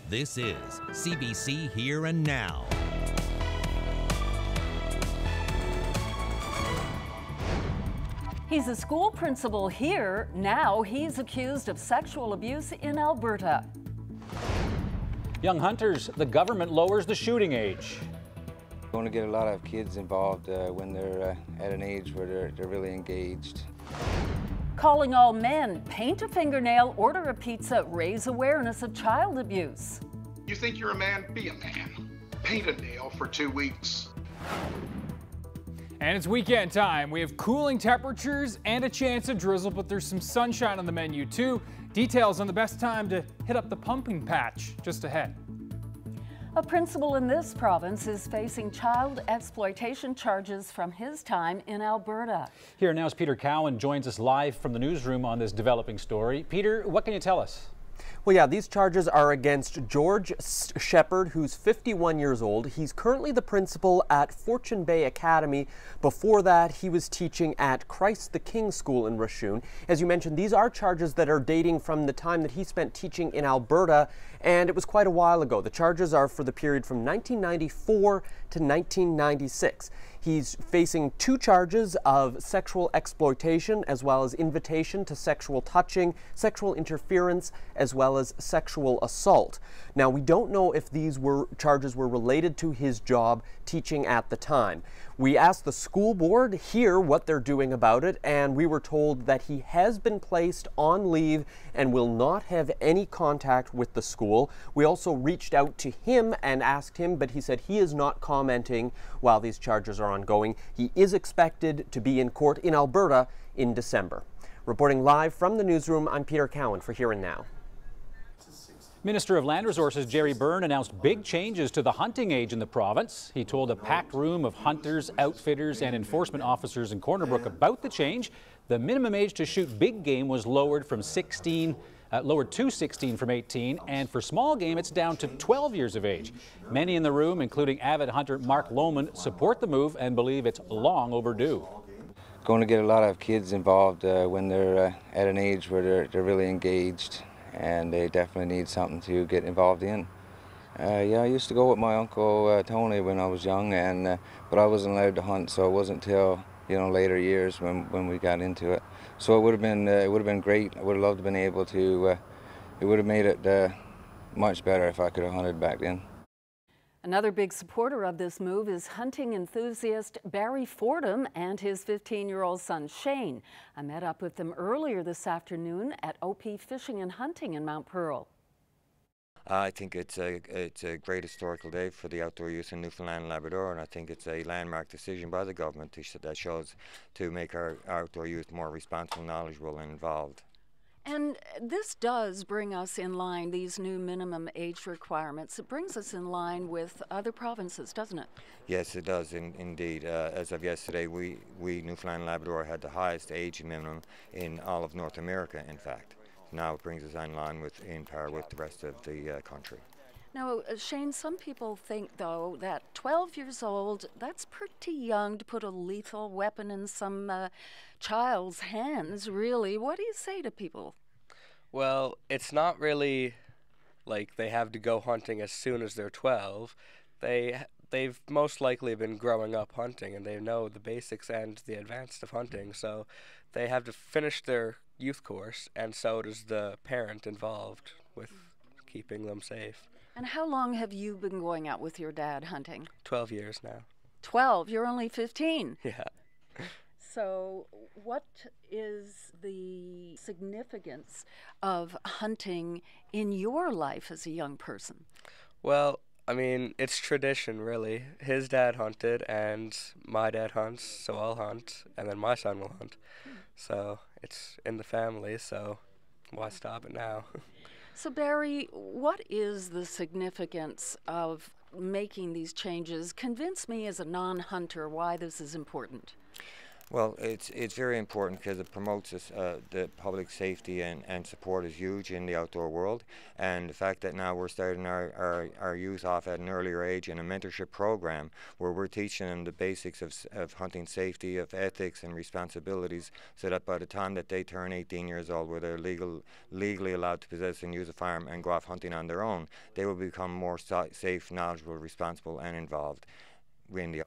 This is CBC Here and Now. He's a school principal here. Now he's accused of sexual abuse in Alberta. Young hunters, the government lowers the shooting age. Going to get a lot of kids involved when they're at an age where they're really engaged. Calling all men, paint a fingernail, order a pizza, raise awareness of child abuse. You think you're a man? Be a man. Paint a nail for 2 weeks. And it's weekend time. We have cooling temperatures and a chance of drizzle, but there's some sunshine on the menu too. Details on the best time to hit up the pumpkin patch just ahead. A principal in this province is facing child exploitation charges from his time in Alberta. Here now's Peter Cowan joins us live from the newsroom on this developing story. Peter, what can you tell us? Well, yeah, these charges are against George Shepherd, who's 51 years old. He's currently the principal at Fortune Bay Academy. Before that, he was teaching at Christ the King School in Raccoon. As you mentioned, these are charges that are dating from the time that he spent teaching in Alberta, and it was quite a while ago. The charges are for the period from 1994 to 1996. He's facing 2 charges of sexual exploitation as well as invitation to sexual touching, sexual interference, as well as sexual assault. Now, we don't know if these charges were related to his job teaching at the time. We asked the school board here what they're doing about it, and we were told that he has been placed on leave and will not have any contact with the school. We also reached out to him and asked him, but he said he is not commenting while these charges are ongoing. He is expected to be in court in Alberta in December. Reporting live from the newsroom, I'm Peter Cowan for Here and Now. Minister of Land Resources Gerry Byrne announced big changes to the hunting age in the province. He told a packed room of hunters, outfitters and enforcement officers in Corner Brook about the change. The minimum age to shoot big game was lowered to 16 from 18, and for small game it's down to 12 years of age. Many in the room, including avid hunter Mark Lohman, support the move and believe it's long overdue. Going to get a lot of kids involved when they're at an age where they're really engaged, and they definitely need something to get involved in. Yeah, I used to go with my uncle Tony when I was young, but I wasn't allowed to hunt, so it wasn't till later years when we got into it. So it would have been great. I would have loved to have been able to. It would have made it much better if I could have hunted back then. Another big supporter of this move is hunting enthusiast Barry Fordham and his 15-year-old son Shane. I met up with them earlier this afternoon at OP Fishing and Hunting in Mount Pearl. I think it's a great historical day for the outdoor youth in Newfoundland and Labrador, and I think it's a landmark decision by the government that shows to make our outdoor youth more responsible, knowledgeable and involved. And this does bring us in line, these new minimum age requirements. It brings us in line with other provinces, doesn't it? Yes, it does, indeed. As of yesterday, we Newfoundland and Labrador had the highest age minimum in all of North America, in fact. Now it brings us in line in par with the rest of the country. Now, Shane, some people think, though, that 12 years old, that's pretty young to put a lethal weapon in some child's hands, really. What do you say to people? Well, it's not really like they have to go hunting as soon as they're 12. They've most likely been growing up hunting, and they know the basics and the advanced of hunting, so they have to finish their youth course, and so does the parent involved with keeping them safe. And how long have you been going out with your dad hunting? 12 years now. 12? You're only 15. Yeah. So what is the significance of hunting in your life as a young person? Well, I mean, it's tradition, really. His dad hunted, and my dad hunts, so I'll hunt, and then my son will hunt. So it's in the family, so why stop it now? So Barry, what is the significance of making these changes? Convince me as a non-hunter why this is important. Well, it's very important because it promotes the public safety and support is huge in the outdoor world, and the fact that now we're starting our youth off at an earlier age in a mentorship program where we're teaching them the basics of hunting safety, of ethics and responsibilities, so that by the time that they turn 18 years old, where they're legally allowed to possess and use a firearm and go off hunting on their own, they will become more safe, knowledgeable, responsible and involved in the.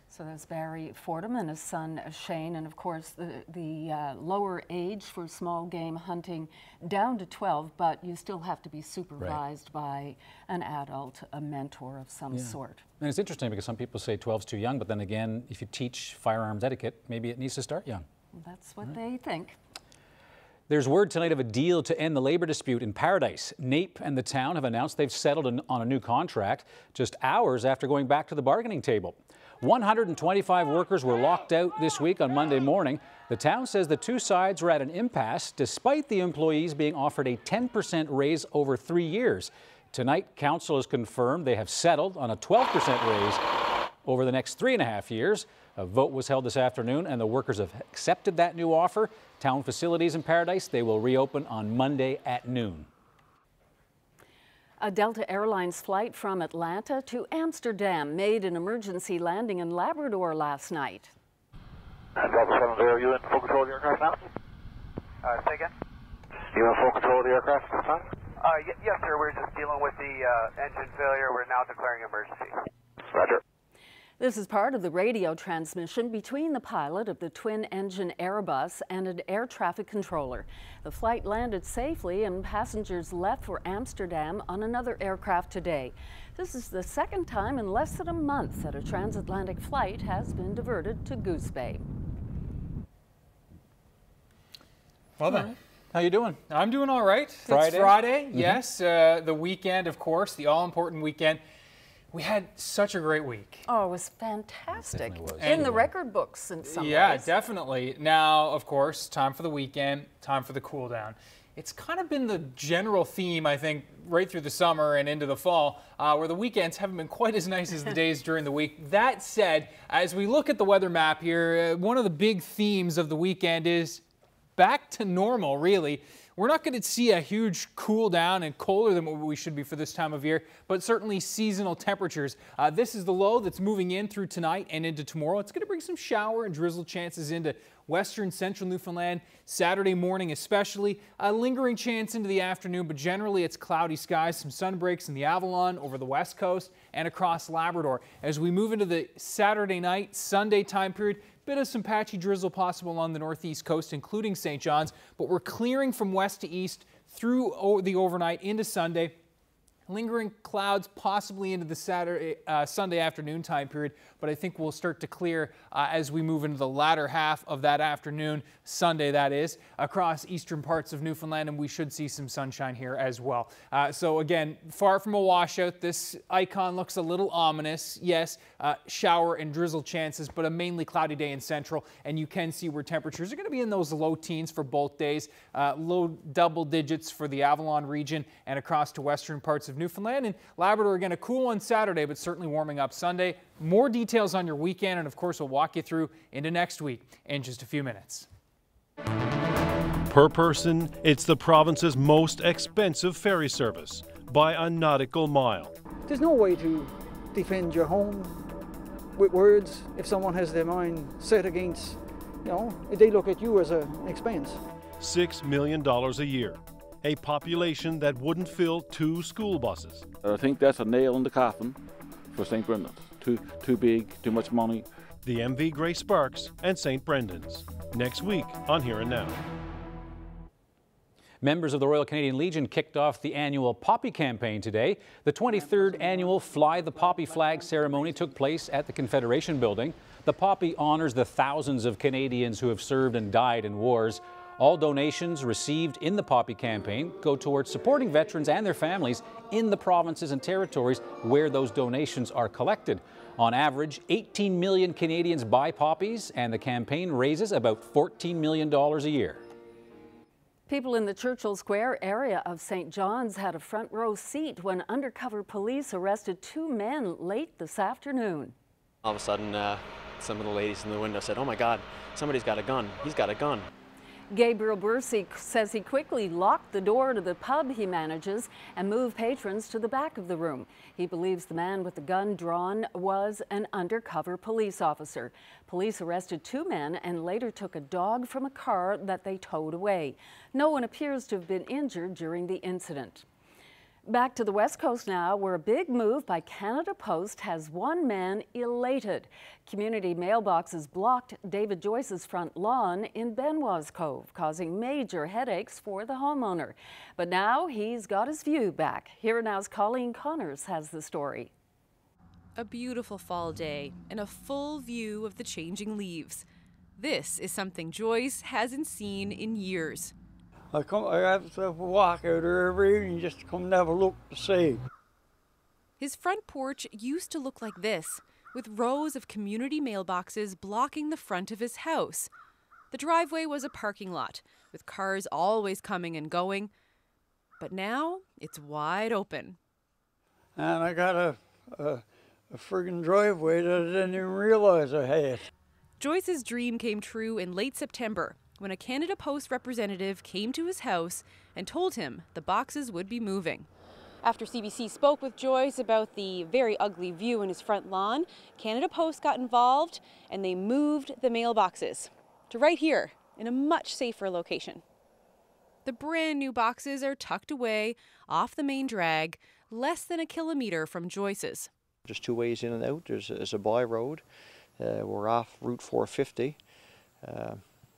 So that's Barry Fordham and his son Shane, and of course the lower age for small game hunting down to 12, but you still have to be supervised by an adult, a mentor of some sort. And it's interesting because some people say 12's too young, but then again, if you teach firearms etiquette, maybe it needs to start young. That's what they think. There's word tonight of a deal to end the labor dispute in Paradise. NAPE and the town have announced they've settled on a new contract just hours after going back to the bargaining table. 125 workers were locked out this week on Monday morning. The town says the two sides were at an impasse despite the employees being offered a 10% raise over 3 years. Tonight, council has confirmed they have settled on a 12% raise over the next 3.5 years. A vote was held this afternoon and the workers have accepted that new offer. Town facilities in Paradise, they will reopen on Monday at noon. A Delta Airlines flight from Atlanta to Amsterdam made an emergency landing in Labrador last night. Delta 70, are you in full control of the aircraft now? Say again? You in full control of the aircraft this time? Yes, sir. We're just dealing with the engine failure. We're now declaring emergency. Roger. This is part of the radio transmission between the pilot of the twin-engine Airbus and an air traffic controller. The flight landed safely and passengers left for Amsterdam on another aircraft today. This is the second time in less than a month that a transatlantic flight has been diverted to Goose Bay. Well then. How you doing? I'm doing all right. Friday? It's Friday, yes. The weekend, of course, the all-important weekend. We had such a great week. Oh, it was fantastic. In the record books in some ways. Yeah, definitely. Now, of course, time for the weekend, time for the cool down. It's kind of been the general theme, I think, right through the summer and into the fall, where the weekends haven't been quite as nice as the days during the week. That said, as we look at the weather map here, one of the big themes of the weekend is back to normal, really. We're not going to see a huge cool down and colder than what we should be for this time of year, but certainly seasonal temperatures. This is the low that's moving in through tonight and into tomorrow. It's going to bring some shower and drizzle chances into western central Newfoundland, Saturday morning especially. A lingering chance into the afternoon, but generally it's cloudy skies, some sun breaks in the Avalon, over the west coast, and across Labrador. As we move into the Saturday night, Sunday time period, bit of some patchy drizzle possible along the northeast coast, including St. John's, but we're clearing from west to east through the overnight into Sunday. Lingering clouds possibly into the Sunday afternoon time period, but I think we'll start to clear as we move into the latter half of that afternoon, Sunday that is, across eastern parts of Newfoundland, and we should see some sunshine here as well. So again, far from a washout. This icon looks a little ominous. Yes, shower and drizzle chances, but a mainly cloudy day in central, and you can see where temperatures are going to be in those low teens for both days, low double digits for the Avalon region and across to western parts of Newfoundland. And Labrador, again, a cool one Saturday, but certainly warming up Sunday. More details on your weekend, and of course we'll walk you through into next week in just a few minutes. Per person, it's the province's most expensive ferry service by a nautical mile. There's no way to defend your home with words if someone has their mind set against, they look at you as an expense. $6 million a year. A population that wouldn't fill 2 school buses. I think that's a nail in the coffin for St. Brendan's. Too big, too much money. The MV Grey Sparks and St. Brendan's. Next week on Here and Now. Members of the Royal Canadian Legion kicked off the annual Poppy campaign today. The 23rd annual Fly the Poppy flag ceremony took place at the Confederation Building. The Poppy honors the thousands of Canadians who have served and died in wars. All donations received in the Poppy campaign go towards supporting veterans and their families in the provinces and territories where those donations are collected. On average, 18 million Canadians buy poppies, and the campaign raises about $14 million a year. People in the Churchill Square area of St. John's had a front row seat when undercover police arrested 2 men late this afternoon. All of a sudden, some of the ladies in the window said, "Oh my God, somebody's got a gun. He's got a gun." Gabriel Bursey says he quickly locked the door to the pub he manages and moved patrons to the back of the room. He believes the man with the gun drawn was an undercover police officer. Police arrested 2 men and later took a dog from a car that they towed away. No one appears to have been injured during the incident. Back to the West Coast now, where a big move by Canada Post has one man elated. Community mailboxes blocked David Joyce's front lawn in Benoit's Cove, causing major headaches for the homeowner. But now he's got his view back. Here Now's Colleen Connors has the story. A beautiful fall day and a full view of the changing leaves. This is something Joyce hasn't seen in years. I have to walk out there every evening just to come and have a look to see. His front porch used to look like this, with rows of community mailboxes blocking the front of his house. The driveway was a parking lot, with cars always coming and going. But now it's wide open. And I got a friggin' driveway that I didn't even realize I had. Joyce's dream came true in late September, when a Canada Post representative came to his house and told him the boxes would be moving. After CBC spoke with Joyce about the very ugly view in his front lawn, Canada Post got involved and they moved the mailboxes to right here in a much safer location. The brand new boxes are tucked away off the main drag, less than a kilometre from Joyce's. There's 2 ways in and out. There's a by road. We're off Route 450.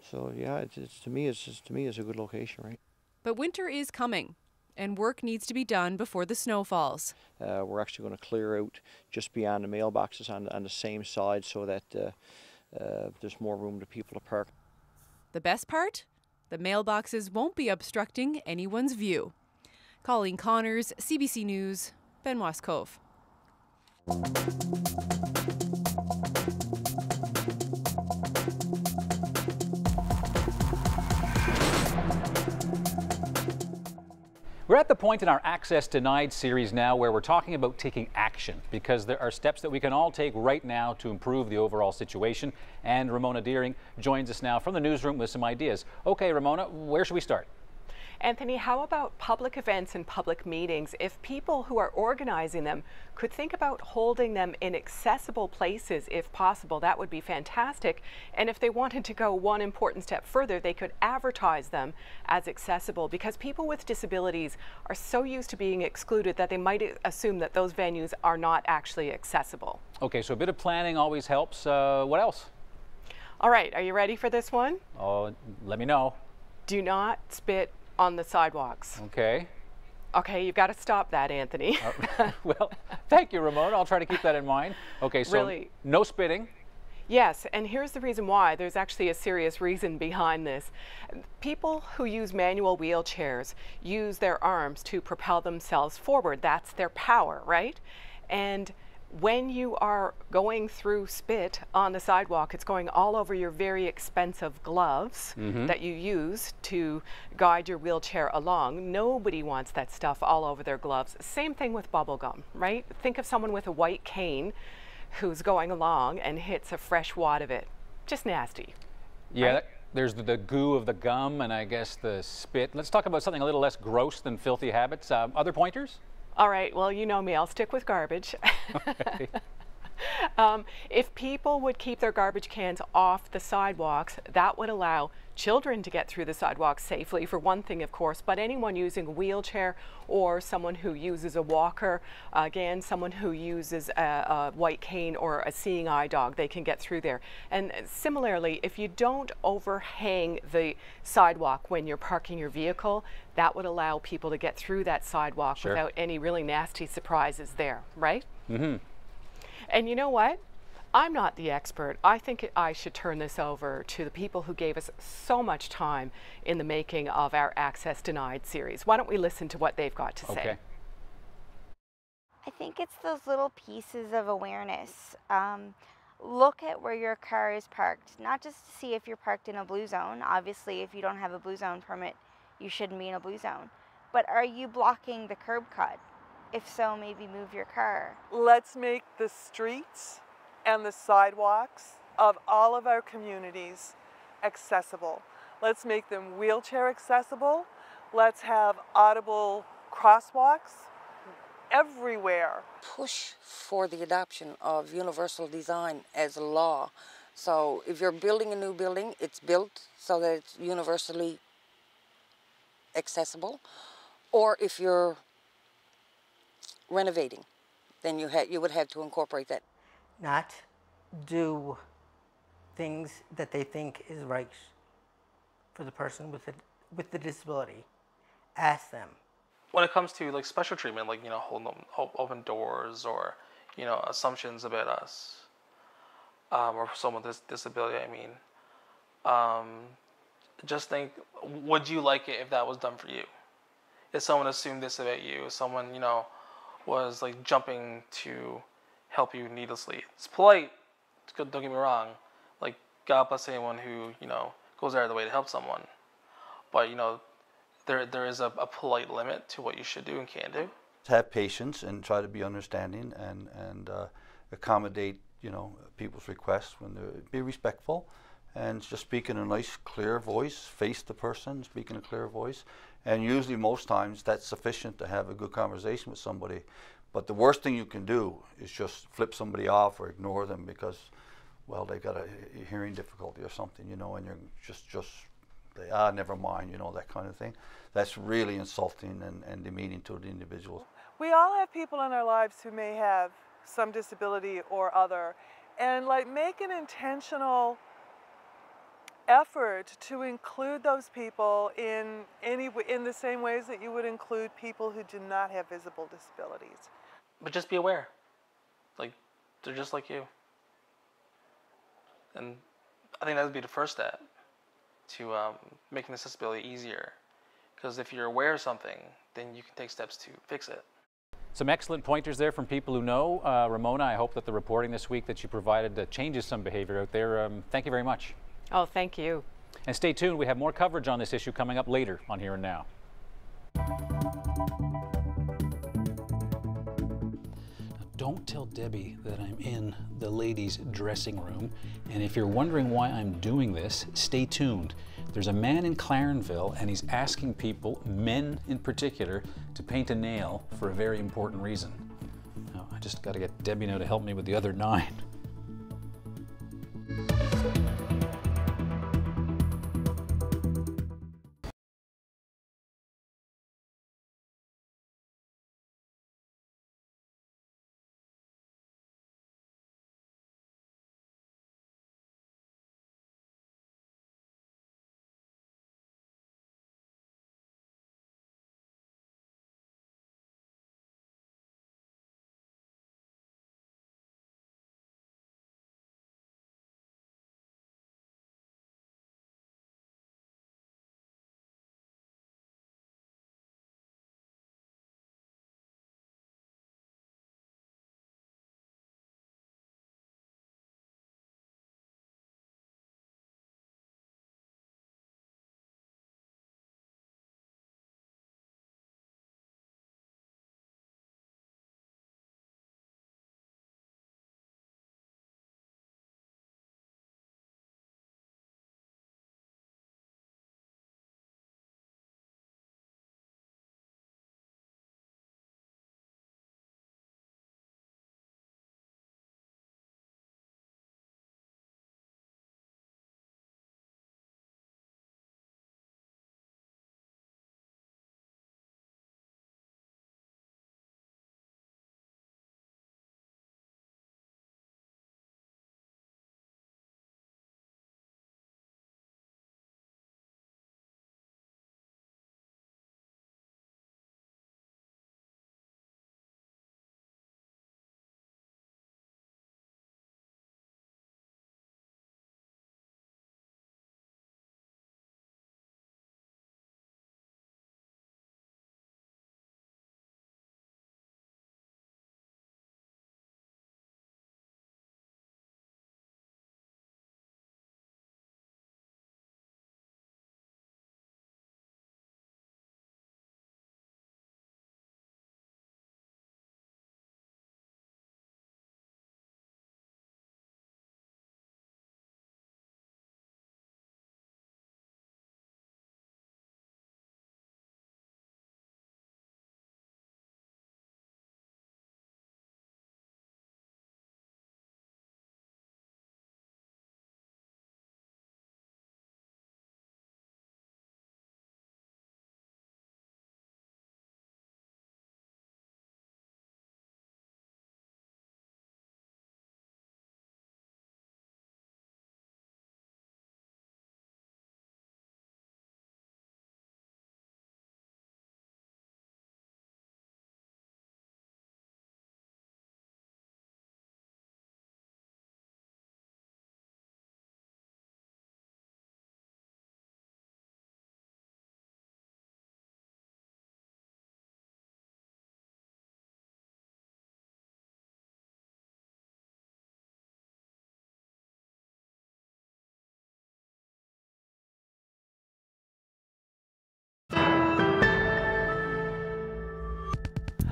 So yeah, to me it's a good location, right? But winter is coming, and work needs to be done before the snow falls. We're actually going to clear out just beyond the mailboxes on the same side so that there's more room for people to park. The best part? The mailboxes won't be obstructing anyone's view. Colleen Connors, CBC News, Benoit's Cove. We're at the point in our Access Denied series now where we're talking about taking action, because there are steps that we can all take right now to improve the overall situation. And Ramona Deering joins us now from the newsroom with some ideas. Okay, Ramona, where should we start? Anthony, how about public events and public meetings? If people who are organizing them could think about holding them in accessible places if possible, that would be fantastic. And if they wanted to go one important step further, they could advertise them as accessible, because people with disabilities are so used to being excluded that they might assume that those venues are not actually accessible. Okay, so a bit of planning always helps. What else? All right, are you ready for this one? Oh, let me know. Do not spit on the sidewalks. Okay. Okay, you've got to stop that, Anthony. Well, thank you, Ramona. I'll try to keep that in mind. Okay, so really, no spitting. Yes, and here's the reason why. There's actually a serious reason behind this. People who use manual wheelchairs use their arms to propel themselves forward. That's their power, right? And when you are going through spit on the sidewalk, it's going all over your very expensive gloves that you use to guide your wheelchair along. Nobody wants that stuff all over their gloves. Same thing with bubble gum, right? Think of someone with a white cane who's going along and hits a fresh wad of it. Just nasty. Yeah, right? There's the goo of the gum and I guess the spit. Let's talk about something a little less gross than filthy habits. Other pointers? All right, well, you know me, I'll stick with garbage. Okay. If people would keep their garbage cans off the sidewalks, that would allow children to get through the sidewalks safely, for one thing, of course, but anyone using a wheelchair or someone who uses a walker, again, someone who uses a white cane or a seeing eye dog, they can get through there. And similarly, if you don't overhang the sidewalk when you're parking your vehicle, that would allow people to get through that sidewalk without any really nasty surprises there, right? And you know what? I'm not the expert. I think I should turn this over to the people who gave us so much time in the making of our Access Denied series. Why don't we listen to what they've got to say? I think it's those little pieces of awareness. Look at where your car is parked, not just to see if you're parked in a blue zone. Obviously, if you don't have a blue zone permit, you shouldn't be in a blue zone. But are you blocking the curb cut? If so, maybe move your car. Let's make the streets and the sidewalks of all of our communities accessible. Let's make them wheelchair accessible. Let's have audible crosswalks everywhere. Push for the adoption of universal design as a law. So if you're building a new building, it's built so that it's universally accessible. Or if you're renovating, then you would have to incorporate that. Not do things that they think is right for the person with the disability. Ask them. When it comes to like special treatment, like, you know, holding open doors, or, you know, assumptions about us, or someone with disability, I mean, just think, would you like it if that was done for you? If someone assumed this about you, if someone, you know, was like jumping to help you needlessly. It's polite, don't get me wrong, like, God bless anyone who, you know, goes out of the way to help someone. But, you know, there is a polite limit to what you should do and can do. Have patience and try to be understanding and accommodate, you know, people's requests when they be respectful, and just speak in a nice, clear voice, face the person, speak in a clear voice. And usually most times that's sufficient to have a good conversation with somebody. But the worst thing you can do is just flip somebody off or ignore them because, well, they got a hearing difficulty or something, you know, and you're just never mind, you know, that kind of thing. That's really insulting and demeaning to the individual. We all have people in our lives who may have some disability or other, and like make an intentional effort to include those people in the same ways that you would include people who do not have visible disabilities. But just be aware, like, they're just like you. And I think that would be the first step to making accessibility easier. Because if you're aware of something, then you can take steps to fix it. Some excellent pointers there from people who know. Ramona, I hope that the reporting this week that you provided changes some behavior out there. Thank you very much. Oh, thank you. And stay tuned. We have more coverage on this issue coming up later on Here and Now. Don't tell Debbie that I'm in the ladies' dressing room. And if you're wondering why I'm doing this, stay tuned. There's a man in Clarenville and he's asking people, men in particular, to paint a nail for a very important reason. Now, I just got to get Debbie now to help me with the other 9.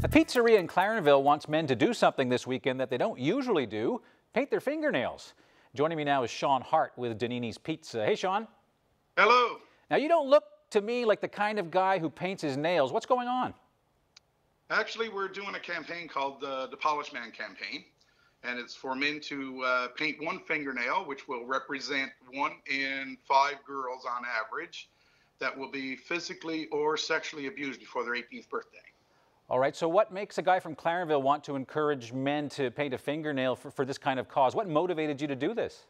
A pizzeria in Clarenville wants men to do something this weekend that they don't usually do, paint their fingernails. Joining me now is Sean Hart with Donini's Pizza. Hey, Sean. Hello. Now, you don't look to me like the kind of guy who paints his nails. What's going on? Actually, we're doing a campaign called the Polish Man campaign, and it's for men to paint one fingernail, which will represent 1 in 5 girls on average that will be physically or sexually abused before their 18th birthday. All right, so what makes a guy from Clarenville want to encourage men to paint a fingernail for this kind of cause? What motivated you to do this?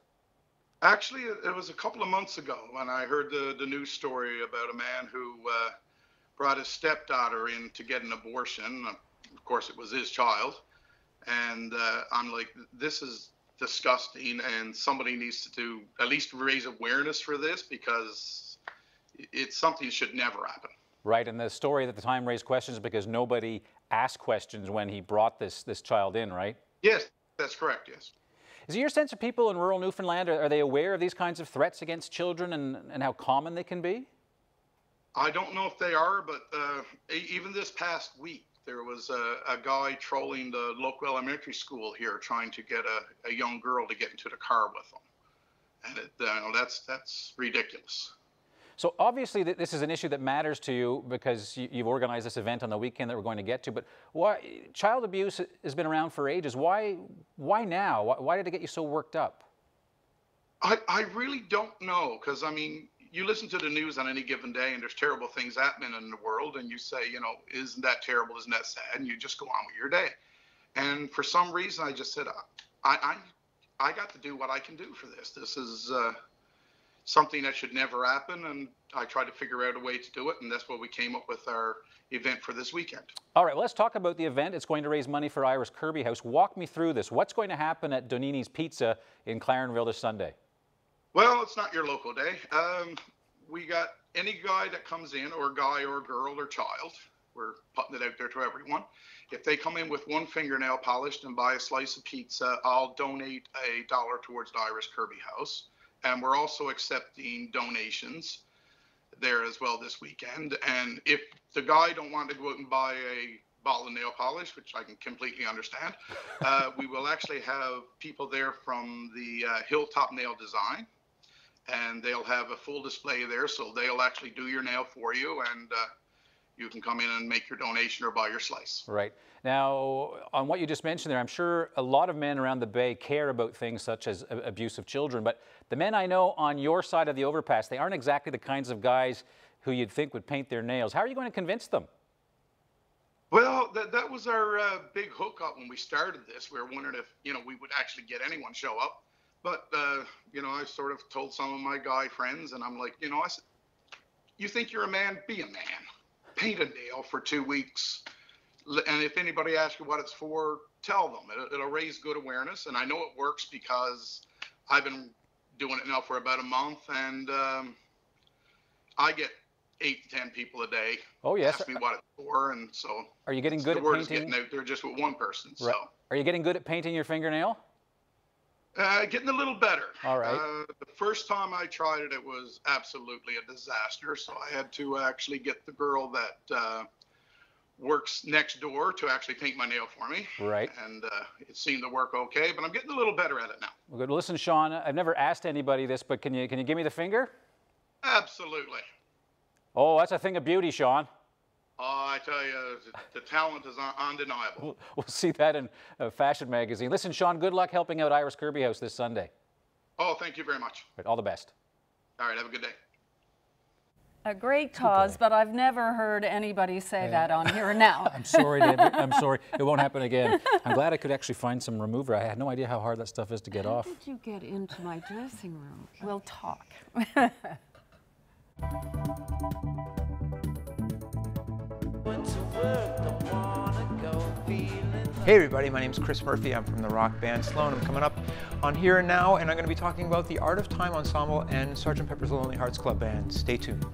Actually, it was a couple of months ago when I heard the news story about a man who brought his stepdaughter in to get an abortion. Of course, it was his child. And I'm like, this is disgusting, and somebody needs to at least raise awareness for this, because it's something that should never happen. Right, and the story at the time raised questions because nobody asked questions when he brought this child in, right? Yes, that's correct, yes. Is it your sense of people in rural Newfoundland, are they aware of these kinds of threats against children and how common they can be? I don't know if they are, but even this past week, there was a guy trolling the local elementary school here trying to get a young girl to get into the car with him. And that's ridiculous. So obviously this is an issue that matters to you because you've organized this event on the weekend that we're going to get to, but why, child abuse has been around for ages. Why now? Why did it get you so worked up? I really don't know, because I mean, you listen to the news on any given day and there's terrible things happening in the world, and you say, you know, isn't that terrible, isn't that sad, and you just go on with your day. And for some reason I just said, I got to do what I can do for this. This is something that should never happen, and I tried to figure out a way to do it, and that's what we came up with our event for this weekend. All right, well, let's talk about the event. It's going to raise money for Iris Kirby House. Walk me through this. What's going to happen at Donini's Pizza in Clarenville this Sunday? Well, it's not your local day. We got any guy that comes in, or guy or girl or child, we're putting it out there to everyone. If they come in with 1 fingernail polished and buy a slice of pizza, I'll donate $1 towards the Iris Kirby House. And we're also accepting donations there as well this weekend. And if the guy don't want to go out and buy a bottle of nail polish, which I can completely understand, we will actually have people there from the Hilltop Nail Design, and they'll have a full display there. So they'll actually do your nail for you, and you can come in and make your donation or buy your slice. Right. Now, on what you just mentioned there, I'm sure a lot of men around the Bay care about things such as abuse of children, but the men I know on your side of the overpass, they aren't exactly the kinds of guys who you'd think would paint their nails. How are you going to convince them? Well, that was our big hookup when we started this. We were wondering if, you know, we would actually get anyone show up. But, you know, I sort of told some of my guy friends, and I'm like, you know, I said, you think you're a man? Be a man. Paint a nail for 2 weeks. And if anybody asks you what it's for, tell them. It'll raise good awareness. And I know it works because I've been doing it now for about a month, and I get 8 to 10 people a day. Oh, yes. Ask me what it's for, and so. Are you getting good at painting? The word is getting out there just with one person. Right. So. Are you getting good at painting your fingernail? Getting a little better. All right. The first time I tried it, it was absolutely a disaster. So I had to actually get the girl that works next door to actually paint my nail for me. Right. And it seemed to work okay, but I'm getting a little better at it now. Well, good. Listen, Sean, I've never asked anybody this, but can you give me the finger? Absolutely. Oh, that's a thing of beauty, Sean. Oh, I tell you, the talent is undeniable. We'll see that in Fashion Magazine. Listen, Sean, good luck helping out Iris Kirby House this Sunday. Oh, thank you very much. Right, all the best. All right, have a good day. A great cause, but I've never heard anybody say that on Here and Now. I'm sorry, Debbie. I'm sorry. It won't happen again. I'm glad I could actually find some remover. I had no idea how hard that stuff is to get off. How did you get into my dressing room? We'll talk. Hey everybody, my name is Chris Murphy. I'm from the rock band Sloan. I'm coming up on Here and Now, and I'm going to be talking about the Art of Time Ensemble and Sgt. Pepper's Lonely Hearts Club Band. Stay tuned.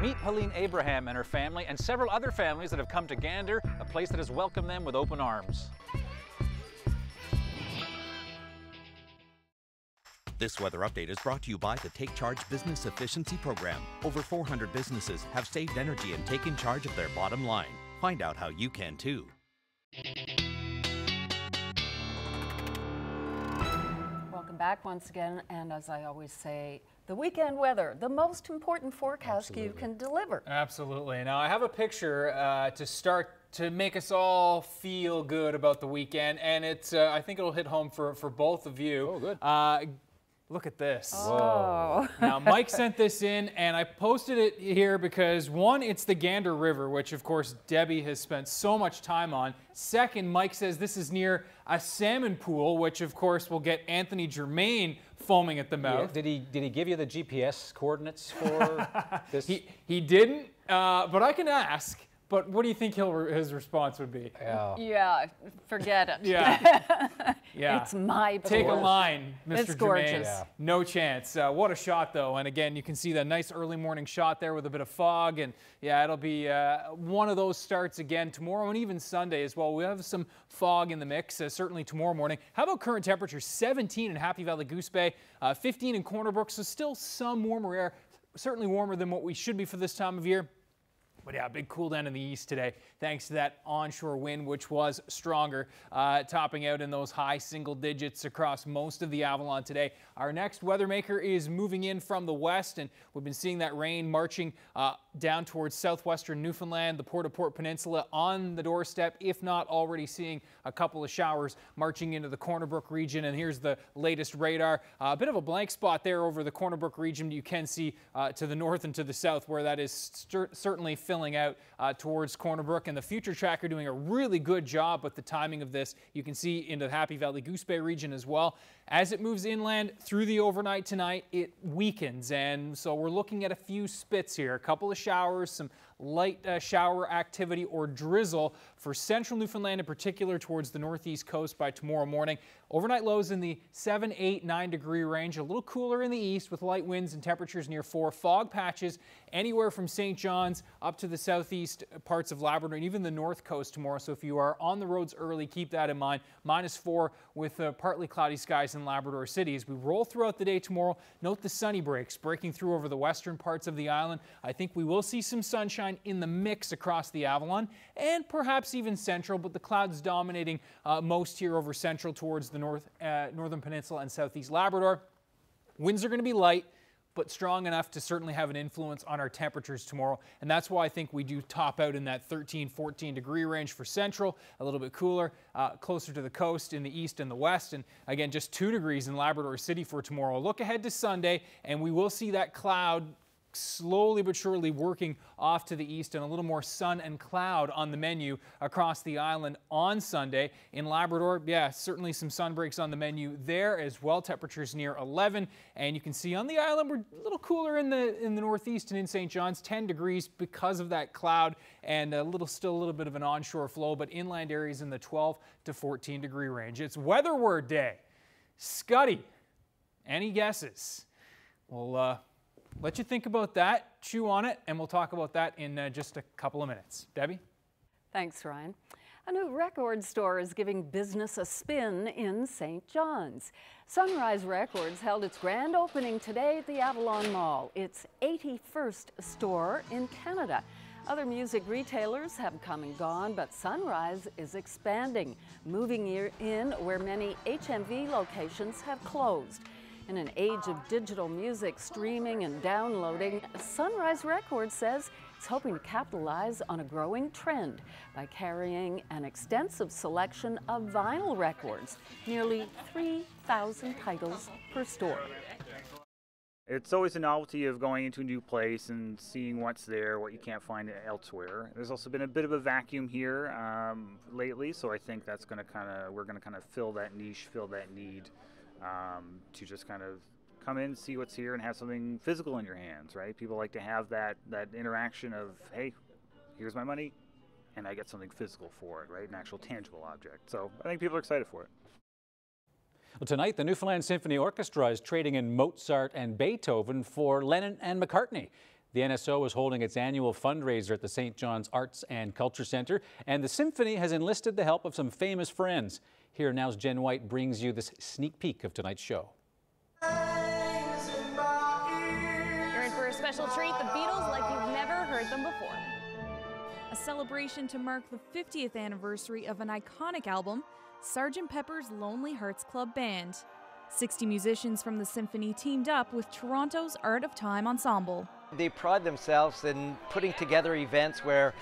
Meet Helene Abraham and her family and several other families that have come to Gander, a place that has welcomed them with open arms. This weather update is brought to you by the Take Charge Business Efficiency Program. Over 400 businesses have saved energy and taken charge of their bottom line. Find out how you can too. Welcome back once again, and as I always say, the weekend weather, the most important forecast you can deliver. Absolutely. Now I have a picture to start to make us all feel good about the weekend, and it's I think it'll hit home for both of you. Oh, good. Look at this. Whoa. Now, Mike sent this in, and I posted it here because, one, it's the Gander River, which, of course, Debbie has spent so much time on. Second, Mike says this is near a salmon pool, which, of course, will get Anthony Germain foaming at the mouth. Yeah. Did he give you the GPS coordinates for this? He didn't, but I can ask. But what do you think his response would be? Yeah, forget it. Yeah. Yeah. It's my pool. Take a line, Mr. It's gorgeous. Germain. Yeah. No chance. What a shot, though. And again, you can see that nice early morning shot there with a bit of fog. And yeah, it'll be one of those starts again tomorrow and even Sunday as well. We have some fog in the mix, certainly tomorrow morning. How about current temperatures? 17 in Happy Valley Goose Bay, 15 in Corner Brook, so still some warmer air, certainly warmer than what we should be for this time of year. But yeah, big cool down in the east today, thanks to that onshore wind, which was stronger, topping out in those high single digits across most of the Avalon today. Our next weather maker is moving in from the west, and we've been seeing that rain marching down towards southwestern Newfoundland, the Port-au-Port Peninsula on the doorstep, if not already seeing a couple of showers marching into the Corner Brook region. And here's the latest radar. A bit of a blank spot there over the Corner Brook region. You can see to the north and to the south where that is certainly filling out towards Corner Brook, and the future tracker doing a really good job with the timing of this. You can see into the Happy Valley Goose Bay region as well. As it moves inland through the overnight tonight, it weakens, and so we're looking at a few spits here, a couple of showers, some light shower activity or drizzle for central Newfoundland in particular towards the northeast coast by tomorrow morning. Overnight lows in the 7, 8, 9 degree range, a little cooler in the east with light winds and temperatures near 4. Fog patches anywhere from St. John's up to the southeast parts of Labrador and even the north coast tomorrow. So if you are on the roads early, keep that in mind. -4 with partly cloudy skies in Labrador City. As we roll throughout the day tomorrow, note the sunny breaks breaking through over the western parts of the island. I think we will see some sunshine in the mix across the Avalon and perhaps even central, but the clouds dominating most here over central towards the northern peninsula and southeast Labrador. Winds are going to be light, but strong enough to certainly have an influence on our temperatures tomorrow. And that's why I think we do top out in that 13, 14 degree range for central, a little bit cooler, closer to the coast in the east and the west. And again, just 2 degrees in Labrador City for tomorrow. Look ahead to Sunday, and we will see that cloud slowly but surely working off to the east and a little more sun and cloud on the menu across the island on Sunday. In Labrador, yeah, certainly some sun breaks on the menu there as well. Temperatures near 11, and you can see on the island we're a little cooler in the northeast and in St. John's, 10 degrees because of that cloud and still a little bit of an onshore flow, but inland areas in the 12 to 14 degree range. It's Weather Word Day. Scuddy, any guesses? Well, let you think about that, chew on it, and we'll talk about that in just a couple of minutes. Debbie? Thanks, Ryan. A new record store is giving business a spin in St. John's. Sunrise Records held its grand opening today at the Avalon Mall, its 81st store in Canada. Other music retailers have come and gone, but Sunrise is expanding, moving in where many HMV locations have closed. In an age of digital music streaming and downloading, Sunrise Records says it's hoping to capitalize on a growing trend by carrying an extensive selection of vinyl records, nearly 3,000 titles per store. It's always a novelty of going into a new place and seeing what's there, what you can't find elsewhere. There's also been a bit of a vacuum here lately, so I think that's going to we're going to fill that niche, fill that need. To just kind of come in, see what's here, and have something physical in your hands, right? People like to have that interaction of, hey, here's my money, and I get something physical for it, right? An actual tangible object. So I think people are excited for it. Well, tonight, the Newfoundland Symphony Orchestra is trading in Mozart and Beethoven for Lennon and McCartney. The NSO is holding its annual fundraiser at the St. John's Arts and Culture Centre, and the Symphony has enlisted the help of some famous friends. Here now's Jen White brings you this sneak peek of tonight's show. You're in for a special treat, the Beatles like you've never heard them before. A celebration to mark the 50th anniversary of an iconic album, Sgt. Pepper's Lonely Hearts Club Band. 60 musicians from the Symphony teamed up with Toronto's Art of Time Ensemble. They pride themselves in putting together events where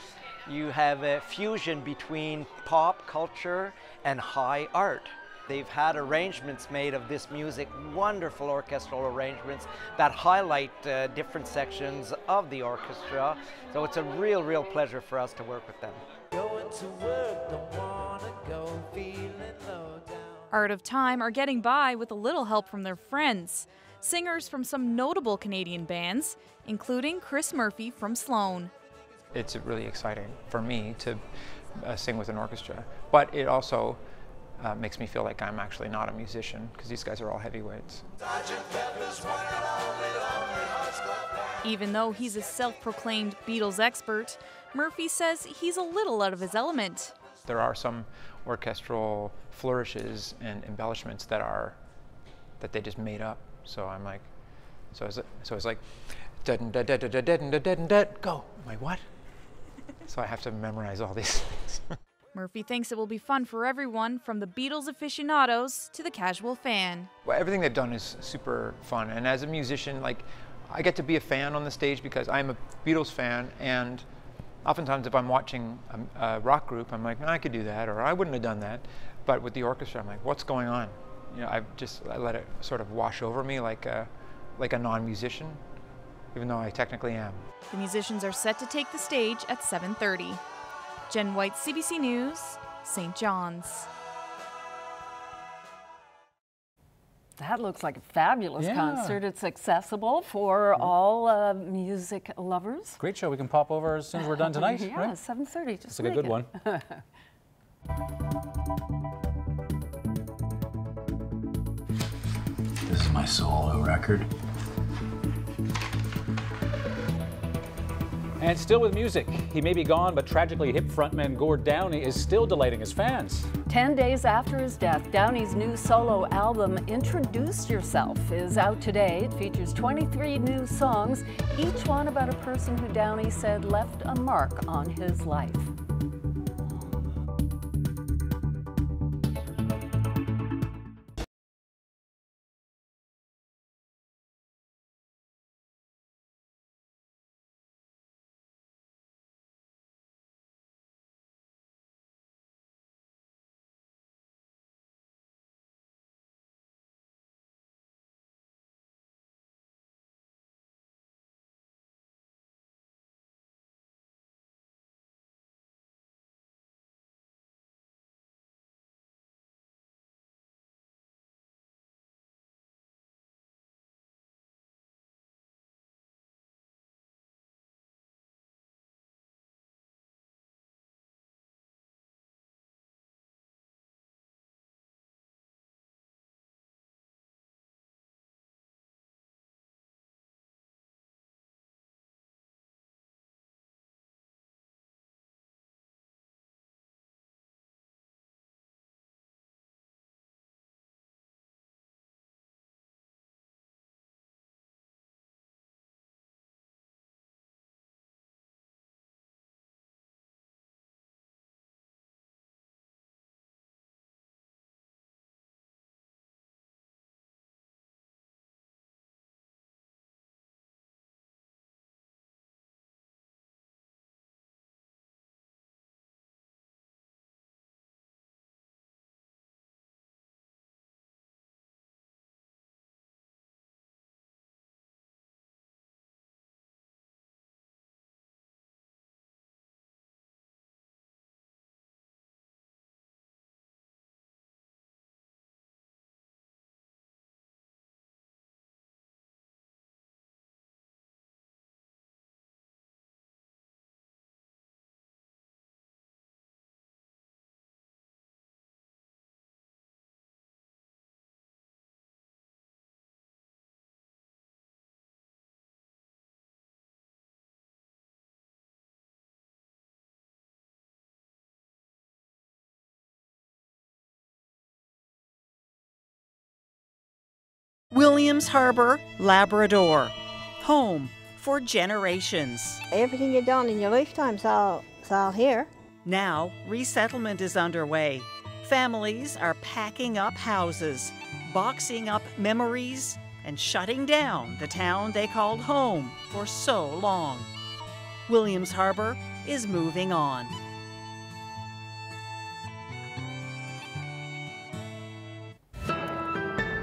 you have a fusion between pop culture and high art. They've had arrangements made of this music, wonderful orchestral arrangements that highlight different sections of the orchestra. So it's a real pleasure for us to work with them. Going to work, don't wanna go, feeling low down. Art of Time are getting by with a little help from their friends. Singers from some notable Canadian bands, including Chris Murphy from Sloan. It's really exciting for me to sing with an orchestra, but it also makes me feel like I'm actually not a musician, because these guys are all heavyweights. Even though he's a self-proclaimed Beatles expert, Murphy says he's a little out of his element. There are some orchestral flourishes and embellishments that they just made up. So I'm like, so it's like, go. I'm like, what? So I have to memorize all these things. Murphy thinks it will be fun for everyone, from the Beatles aficionados to the casual fan. Well, everything they've done is super fun, and as a musician, like, I get to be a fan on the stage because I'm a Beatles fan, and oftentimes if I'm watching a rock group, I'm like, I could do that, or I wouldn't have done that. But with the orchestra, I'm like, what's going on? You know, I let it sort of wash over me like a non-musician, even though I technically am. The musicians are set to take the stage at 7:30. Jen White, CBC News, St. John's. That looks like a fabulous concert. It's accessible for all music lovers. Great show. We can pop over as soon as we're done tonight. Yeah, right? 7:30. It's like a good one. This is my solo record. And still with music, he may be gone, but tragically hip frontman Gord Downie is still delighting his fans. 10 days after his death, Downie's new solo album, Introduce Yourself, is out today. It features 23 new songs, each one about a person who Downie said left a mark on his life. Williams Harbor, Labrador. Home for generations. Everything you've done in your lifetime's all here. Now, resettlement is underway. Families are packing up houses, boxing up memories, and shutting down the town they called home for so long. Williams Harbor is moving on.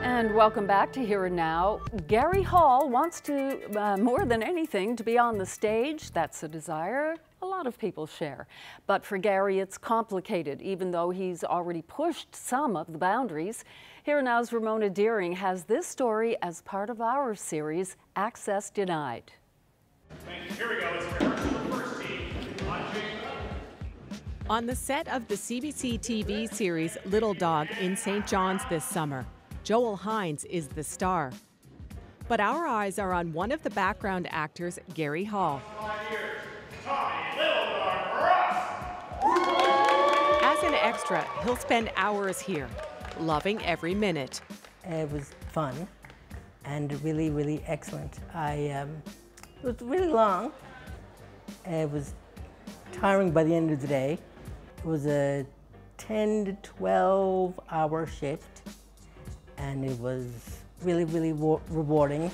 And welcome back to Here and Now. Gary Hall wants to, more than anything, to be on the stage. That's a desire a lot of people share. But for Gary, it's complicated, even though he's already pushed some of the boundaries. Here and Now's Ramona Deering has this story as part of our series, Access Denied. Here we go. It's rehearsal for the first team. On the set of the CBC TV series Little Dog in St. John's this summer, Joel Hines is the star. But our eyes are on one of the background actors, Gary Hall. As an extra, he'll spend hours here, loving every minute. It was fun and really, really excellent. It was really long. It was tiring by the end of the day. It was a 10 to 12 hour shift. And it was really, really rewarding.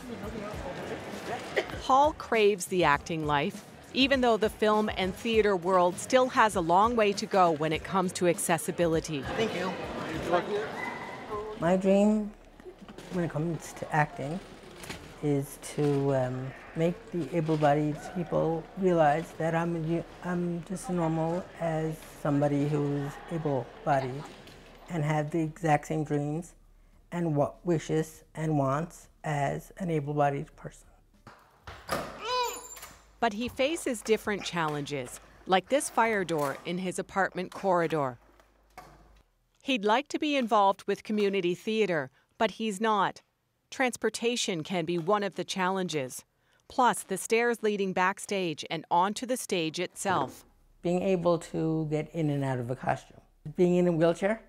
Hall craves the acting life, even though the film and theater world still has a long way to go when it comes to accessibility. Thank you. My dream when it comes to acting is to make the able-bodied people realize that I'm just as normal as somebody who's able-bodied and have the exact same dreams and what wishes and wants as an able-bodied person. But he faces different challenges, like this fire door in his apartment corridor. He'd like to be involved with community theater, but he's not. Transportation can be one of the challenges, plus the stairs leading backstage and onto the stage itself. Being able to get in and out of a costume. Being in a wheelchair,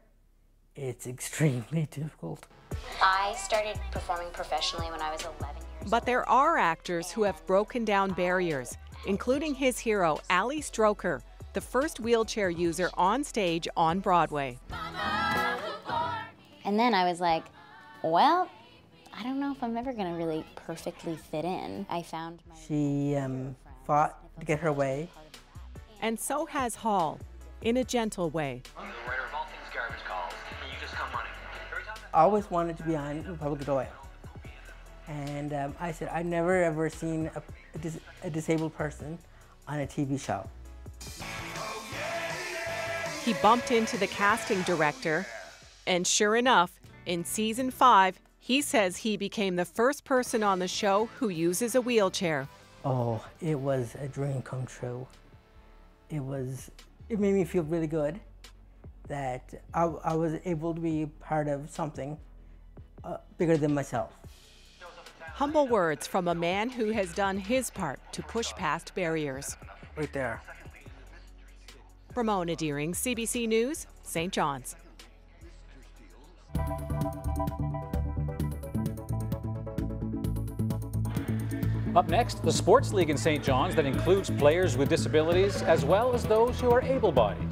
it's extremely difficult. I started performing professionally when I was 11 years But there are actors who have broken down barriers, including his hero, Ali Stroker, the first wheelchair user on stage on Broadway. And then I was like, well, I don't know if I'm ever going to really perfectly fit in. I found She fought to get her way. And so has Hall, in a gentle way. I always wanted to be on Republic Oil. And I said, I've never ever seen a disabled person on a TV show. He bumped into the casting director, and sure enough, in season 5, he says he became the first person on the show who uses a wheelchair. Oh, it was a dream come true. It made me feel really good that I was able to be part of something bigger than myself. Humble words from a man who has done his part to push past barriers. Right there. Ramona Deering, CBC News, St. John's. Up next, the sports league in St. John's that includes players with disabilities as well as those who are able-bodied.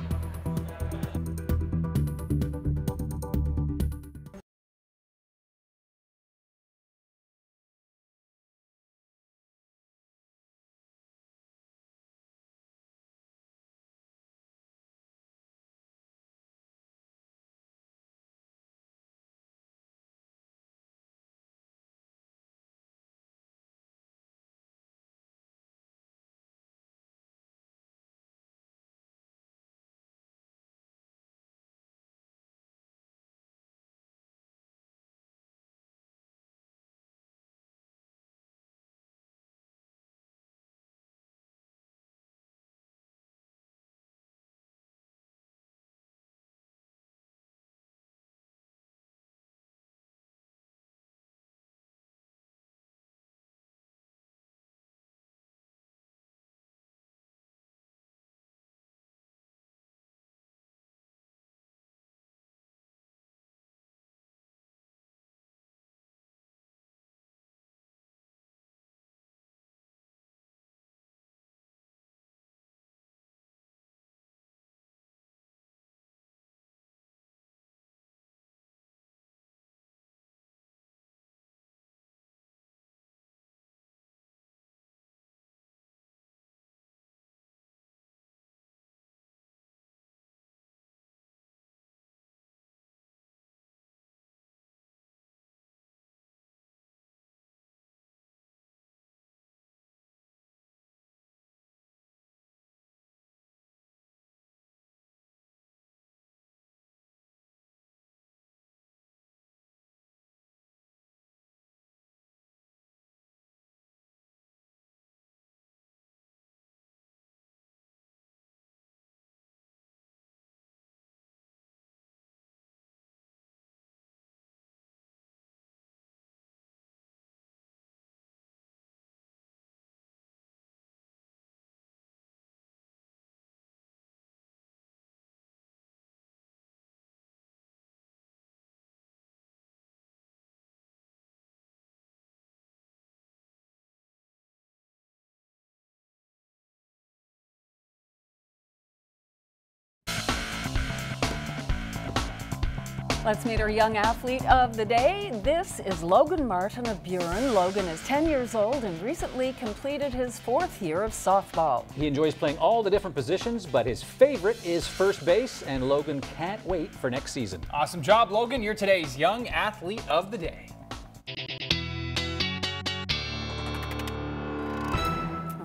Let's meet our young athlete of the day. This is Logan Martin of Buren. Logan is 10 years old and recently completed his 4th year of softball. He enjoys playing all the different positions, but his favorite is first base, and Logan can't wait for next season. Awesome job, Logan. You're today's young athlete of the day.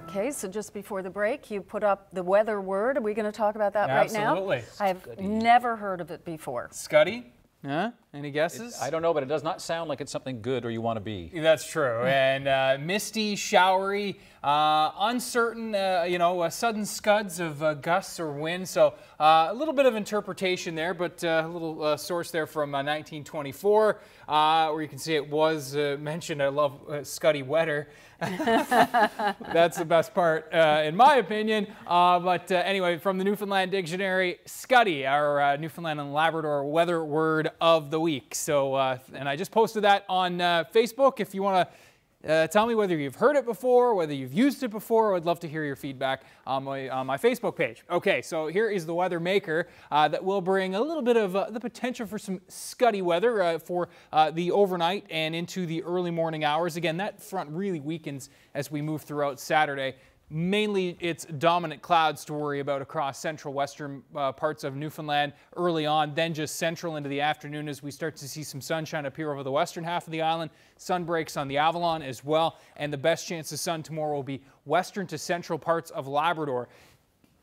Okay, so just before the break, you put up the weather word. Are we going to talk about that right now? Absolutely. I've never heard of it before. Scuddy? Huh? Any guesses? I don't know, but it does not sound like it's something good or you want to be. That's true. And misty, showery, uncertain, sudden scuds of gusts or wind. So a little bit of interpretation there, but a little source there from 1924, where you can see it was mentioned. I love scuddy weather. That's the best part, in my opinion. But anyway, from the Newfoundland Dictionary, scuddy, our Newfoundland and Labrador weather word of the week. So, and I just posted that on Facebook. If you want to tell me whether you've heard it before, whether you've used it before, I'd love to hear your feedback on my Facebook page. Okay, so here is the weather maker that will bring a little bit of the potential for some scuddy weather for the overnight and into the early morning hours. Again, that front really weakens as we move throughout Saturday. Mainly, it's dominant clouds to worry about across central western parts of Newfoundland early on, then just central into the afternoon as we start to see some sunshine appear over the western half of the island. Sun breaks on the Avalon as well, and the best chance of sun tomorrow will be western to central parts of Labrador.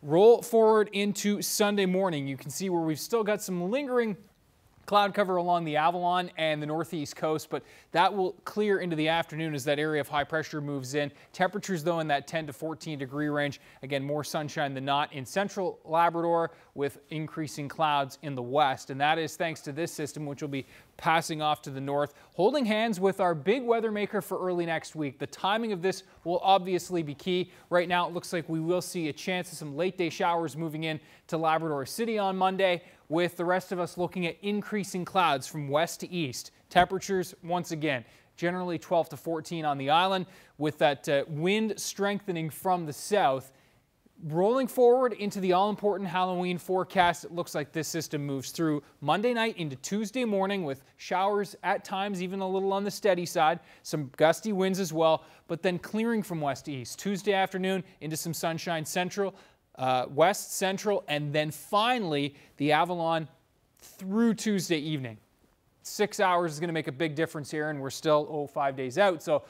Roll forward into Sunday morning. You can see where we've still got some lingering cloud cover along the Avalon and the northeast coast, but that will clear into the afternoon as that area of high pressure moves in. Temperatures, though, in that 10 to 14 degree range. Again, more sunshine than not in central Labrador with increasing clouds in the west. And that is thanks to this system, which will be passing off to the north, holding hands with our big weather maker for early next week. The timing of this will obviously be key. Right now, it looks like we will see a chance of some late day showers moving in to Labrador City on Monday, with the rest of us looking at increasing clouds from west to east. Temperatures, once again, generally 12 to 14 on the island, with that wind strengthening from the south. Rolling forward into the all-important Halloween forecast, it looks like this system moves through Monday night into Tuesday morning with showers at times, even a little on the steady side, some gusty winds as well, but then clearing from west to east. Tuesday afternoon into some sunshine central, west, central, and then finally the Avalon through Tuesday evening. 6 hours is going to make a big difference here, and we're still 5 days out, so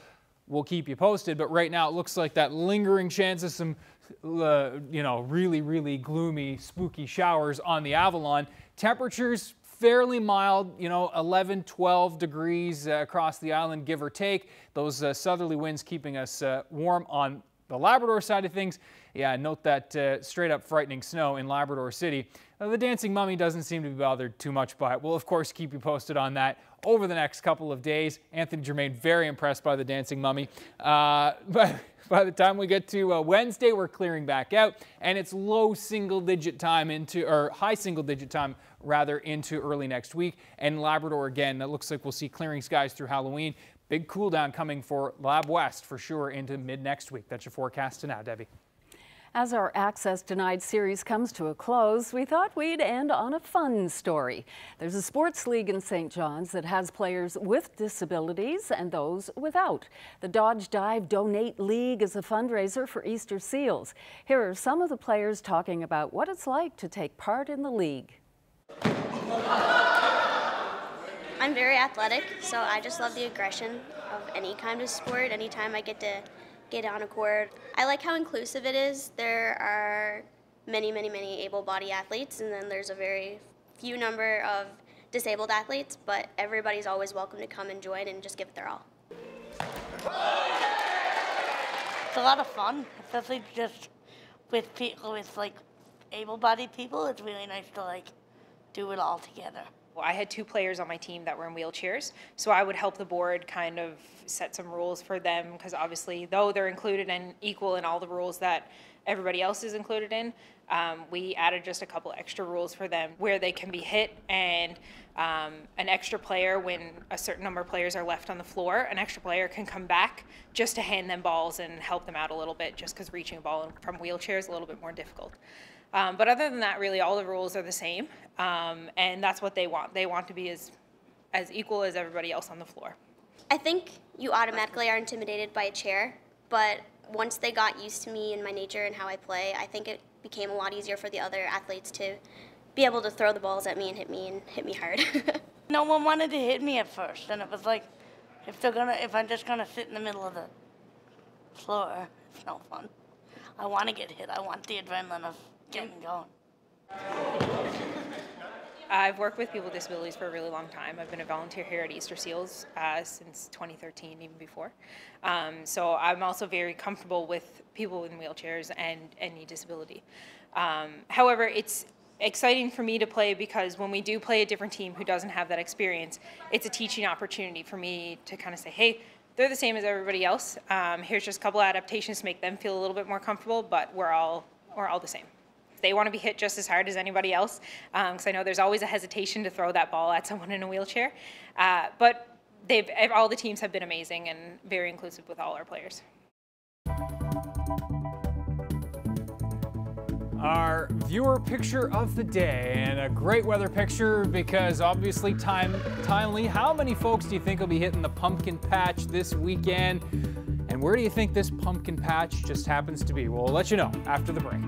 we'll keep you posted. But right now it looks like that lingering chance of some really, really gloomy, spooky showers on the Avalon. Temperatures fairly mild, 11, 12 degrees across the island, give or take. Those southerly winds keeping us warm on the Labrador side of things. Yeah, note that straight up frightening snow in Labrador City. The Dancing Mummy doesn't seem to be bothered too much by it. We'll, of course, keep you posted on that over the next couple of days. Anthony Germain, very impressed by the Dancing Mummy. But by the time we get to Wednesday, we're clearing back out, and it's high single digit time rather into early next week. And Labrador again, it looks like we'll see clearing skies through Halloween. Big cool down coming for Lab West for sure into mid next week. That's your forecast to now, Debbie. As our Access Denied series comes to a close, we thought we'd end on a fun story. There's a sports league in St. John's that has players with disabilities and those without. The Dodge Dive Donate League is a fundraiser for Easter seals. Here are some of the players talking about what it's like to take part in the league. I'm very athletic, so I just love the aggression of any kind of sport. Anytime I get to get on a court. I like how inclusive it is. There are many, many, many able-bodied athletes, and then there's a very few number of disabled athletes, but everybody's always welcome to come and join and just give it their all. It's a lot of fun, especially just with people, with like able-bodied people. It's really nice to do it all together. I had 2 players on my team that were in wheelchairs, so I would help the board kind of set some rules for them, because obviously, though they're included and equal in all the rules that everybody else is included in, we added just a couple extra rules for them where they can be hit, and an extra player, when a certain number of players are left on the floor, an extra player can come back just to hand them balls and help them out a little bit, just because reaching a ball from wheelchair is a little bit more difficult. But other than that, really all the rules are the same, and that's what they want. They want to be as equal as everybody else on the floor. I think you automatically are intimidated by a chair, but once they got used to me and my nature and how I play, I think it became a lot easier for the other athletes to be able to throw the balls at me and hit me hard. No one wanted to hit me at first, and it was like, if I'm just gonna sit in the middle of the floor, it's no fun. I want to get hit. I want the adrenaline of getting going. I've worked with people with disabilities for a really long time. I've been a volunteer here at Easter Seals since 2013, even before. So I'm also very comfortable with people in wheelchairs and any disability. However, it's exciting for me to play because when we do play a different team who doesn't have that experience, it's a teaching opportunity for me to kind of say, hey, they're the same as everybody else. Here's just a couple adaptations to make them feel a little bit more comfortable, but we're all the same. They want to be hit just as hard as anybody else, because I know there's always a hesitation to throw that ball at someone in a wheelchair. But all the teams have been amazing and very inclusive with all our players. Our viewer picture of the day, and a great weather picture because obviously timely. How many folks do you think will be hitting the pumpkin patch this weekend? And where do you think this pumpkin patch just happens to be? We'll let you know after the break.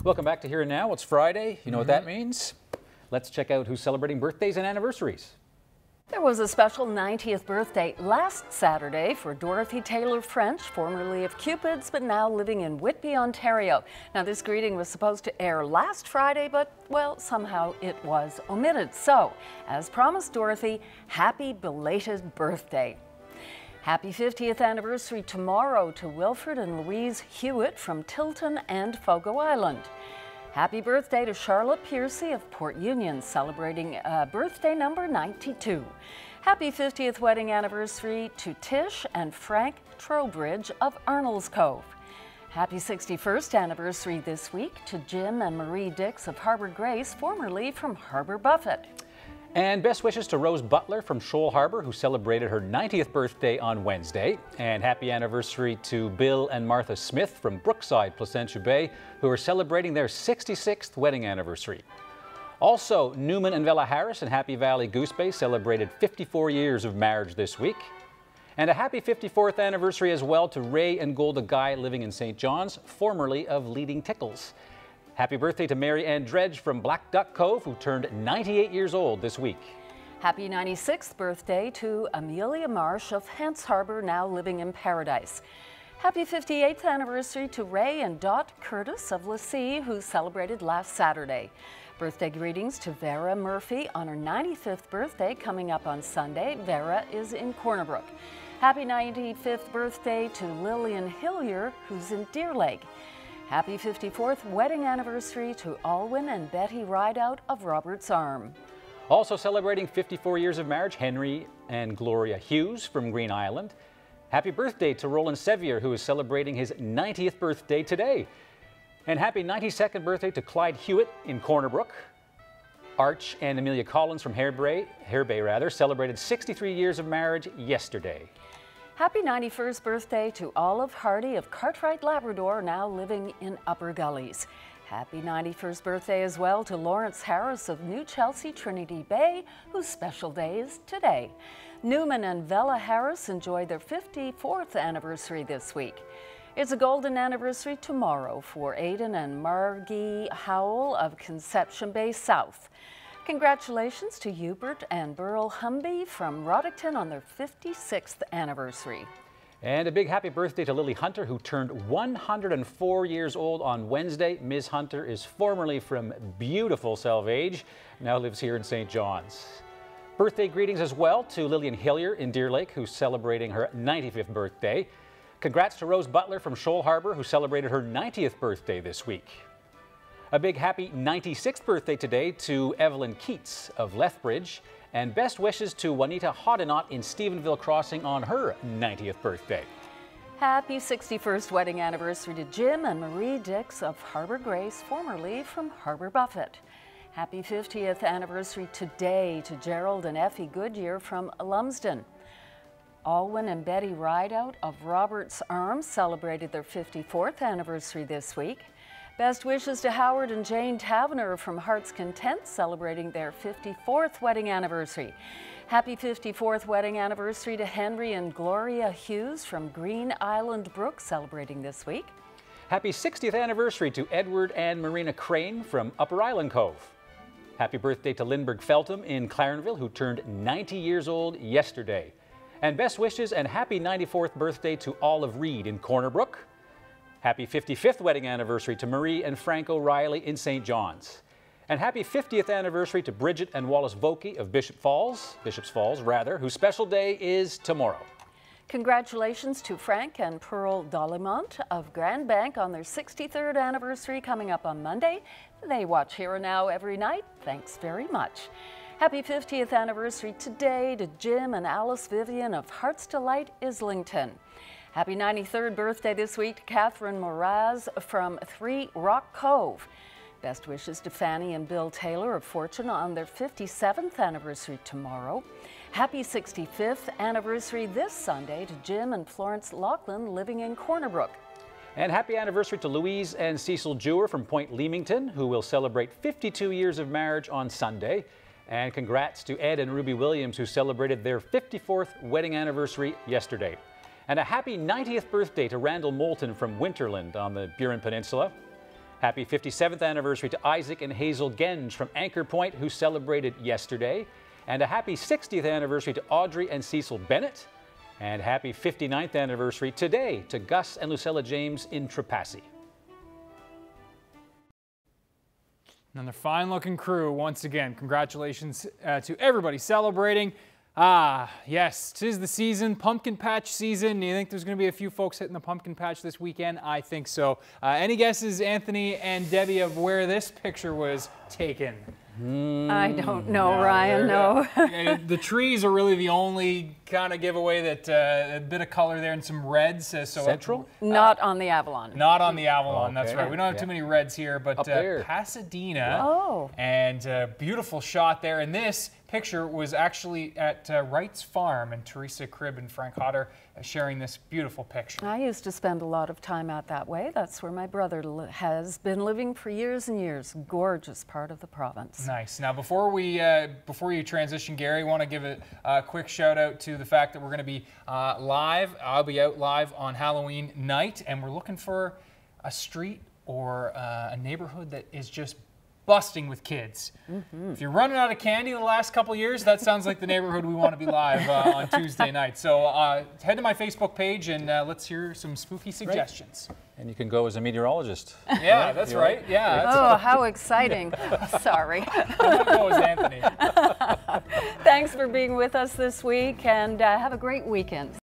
Welcome back to Here and Now. It's Friday. You know what that means? Let's check out who's celebrating birthdays and anniversaries. There was a special 90th birthday last Saturday for Dorothy Taylor French, formerly of Cupid's, but now living in Whitby, Ontario. Now, this greeting was supposed to air last Friday, but, well, somehow it was omitted. So, as promised, Dorothy, happy belated birthday. Happy 50th anniversary tomorrow to Wilfred and Louise Hewitt from Tilton and Fogo Island. Happy birthday to Charlotte Piercy of Port Union, celebrating birthday number 92. Happy 50th wedding anniversary to Tish and Frank Trowbridge of Arnold's Cove. Happy 61st anniversary this week to Jim and Marie Dix of Harbour Grace, formerly from Harbour Buffett. And best wishes to Rose Butler from Shoal Harbour, who celebrated her 90th birthday on Wednesday. And happy anniversary to Bill and Martha Smith from Brookside, Placentia Bay, who are celebrating their 66th wedding anniversary. Also, Newman and Vella Harris in Happy Valley Goose Bay celebrated 54 years of marriage this week. And a happy 54th anniversary as well to Ray and Golda Guy living in St. John's, formerly of Leading Tickles. Happy birthday to Mary Ann Dredge from Black Duck Cove, who turned 98 years old this week. Happy 96th birthday to Amelia Marsh of Hants Harbor, now living in Paradise. Happy 58th anniversary to Ray and Dot Curtis of Lassie, who celebrated last Saturday. Birthday greetings to Vera Murphy on her 95th birthday coming up on Sunday. Vera is in Corner Brook. Happy 95th birthday to Lillian Hillier, who's in Deer Lake. Happy 54th wedding anniversary to Alwyn and Betty Rideout of Roberts Arm. Also celebrating 54 years of marriage, Henry and Gloria Hughes from Green Island. Happy birthday to Roland Sevier, who is celebrating his 90th birthday today. And happy 92nd birthday to Clyde Hewitt in Corner Brook. Arch and Amelia Collins from Harebay celebrated 63 years of marriage yesterday. Happy 91st birthday to Olive Hardy of Cartwright, Labrador, now living in Upper Gullies. Happy 91st birthday as well to Lawrence Harris of New Chelsea, Trinity Bay, whose special day is today. Newman and Vella Harris enjoyed their 54th anniversary this week. It's a golden anniversary tomorrow for Aidan and Margie Howell of Conception Bay South. Congratulations to Hubert and Burl Humby from Roddickton on their 56th anniversary. And a big happy birthday to Lily Hunter, who turned 104 years old on Wednesday. Ms. Hunter is formerly from beautiful Salvage, now lives here in St. John's. Birthday greetings as well to Lillian Hillier in Deer Lake, who's celebrating her 95th birthday. Congrats to Rose Butler from Shoal Harbour, who celebrated her 90th birthday this week. A big happy 96th birthday today to Evelyn Keats of Lethbridge. And best wishes to Juanita Hoddenot in Stephenville Crossing on her 90th birthday. Happy 61st wedding anniversary to Jim and Marie Dix of Harbour Grace, formerly from Harbour Buffett. Happy 50th anniversary today to Gerald and Effie Goodyear from Lumsden. Alwyn and Betty Rideout of Roberts Arms celebrated their 54th anniversary this week. Best wishes to Howard and Jane Tavener from Heart's Content, celebrating their 54th wedding anniversary. Happy 54th wedding anniversary to Henry and Gloria Hughes from Green Island Brook, celebrating this week. Happy 60th anniversary to Edward and Marina Crane from Upper Island Cove. Happy birthday to Lindbergh Feltham in Clarenville, who turned 90 years old yesterday. And best wishes and happy 94th birthday to Olive Reed in Corner Brook. Happy 55th wedding anniversary to Marie and Frank O'Reilly in St. John's. And happy 50th anniversary to Bridget and Wallace Vokey of Bishop's Falls, whose special day is tomorrow. Congratulations to Frank and Pearl Dollimont of Grand Bank on their 63rd anniversary coming up on Monday. They watch Here and Now every night. Thanks very much. Happy 50th anniversary today to Jim and Alice Vivian of Heart's Delight, Islington. Happy 93rd birthday this week to Catherine Moraz from 3 Rock Cove. Best wishes to Fanny and Bill Taylor of Fortune on their 57th anniversary tomorrow. Happy 65th anniversary this Sunday to Jim and Florence Laughlin living in Corner Brook. And happy anniversary to Louise and Cecil Jewer from Point Leamington, who will celebrate 52 years of marriage on Sunday. And congrats to Ed and Ruby Williams, who celebrated their 54th wedding anniversary yesterday. And a happy 90th birthday to Randall Moulton from Winterland on the Burin Peninsula. Happy 57th anniversary to Isaac and Hazel Genge from Anchor Point, who celebrated yesterday. And a happy 60th anniversary to Audrey and Cecil Bennett. And happy 59th anniversary today to Gus and Lucella James in Trepassey. Another fine-looking crew once again. Congratulations to everybody celebrating. Yes, 'tis the season, pumpkin patch season. Do you think there's going to be a few folks hitting the pumpkin patch this weekend? I think so. Any guesses, Anthony and Debbie, of where this picture was taken? I don't know, Ryan, no. The trees are really the only kind of giveaway that a bit of color there and some reds. Central? Not on the Avalon. Not on the Avalon, Okay. that's right. We don't have too many reds here, but Pasadena. Oh. And beautiful shot there. And this picture was actually at Wright's Farm, and Teresa Cribb and Frank Hodder sharing this beautiful picture. I used to spend a lot of time out that way. That's where my brother has been living for years and years. Gorgeous part of the province. Nice. Now, before you transition, Gary, I want to give a quick shout out to the fact that we're going to be live. I'll be out live on Halloween night, and we're looking for a street or a neighborhood that is just busting with kids. If you're running out of candy the last couple years, that sounds like the neighborhood we want to be live on Tuesday night. So head to my Facebook page and let's hear some spooky suggestions. And you can go as a meteorologist. Yeah, that's right. Yeah. Oh, how exciting. Sorry. I'm going to go as Anthony. Thanks for being with us this week, and have a great weekend.